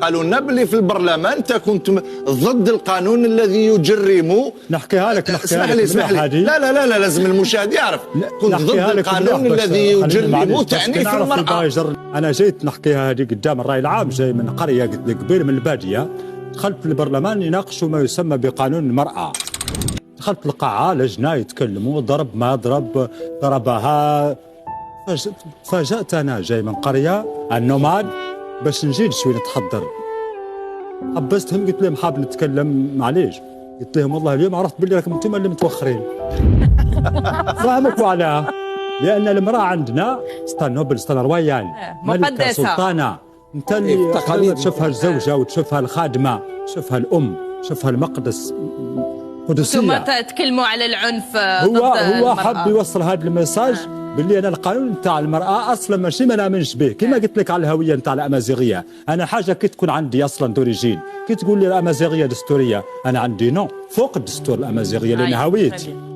قالوا لنا بلي في البرلمان انت كنت ضد القانون الذي يجرم. نحكيها لك اسمح لي لا لا لا لا لازم المشاهد يعرف. كنت ضد القانون الذي يجرم تعنيف المرأة. انا جيت نحكيها هذه قدام الراي العام، جاي من قريه قلت لك قبيل من الباديه، دخلت في البرلمان يناقشوا ما يسمى بقانون المرأة. دخلت القاعة لجنة يتكلموا، ضرب ما ضربها. تفاجأت أنا جاي من قرية النوماد باش نجي شوي نتحضر. حبستهم قلت لهم حاب نتكلم معليش، قلت لهم والله اليوم عرفت باللي راكم انتم اللي متوخرين. فاهمك وعلاها؟ لأن المرأة عندنا ستان نوبل ستان رويال ملكة سلطانة. انت اللي تشوفها الزوجة وتشوفها الخادمة، تشوفها الأم، تشوفها المقدس قدسية. ثم تتكلموا على العنف ضد هو حب يوصل هذا المساج باللي انا القانون نتاع المراه اصلا ماشي ما نامنش به، كما قلت لك على الهويه نتاع الامازيغيه. انا حاجه كي تكون عندي اصلا دوريجين، كي تقول لي الامازيغيه دستوريه، انا عندي نو فوق الدستور الامازيغيه لان هويتي.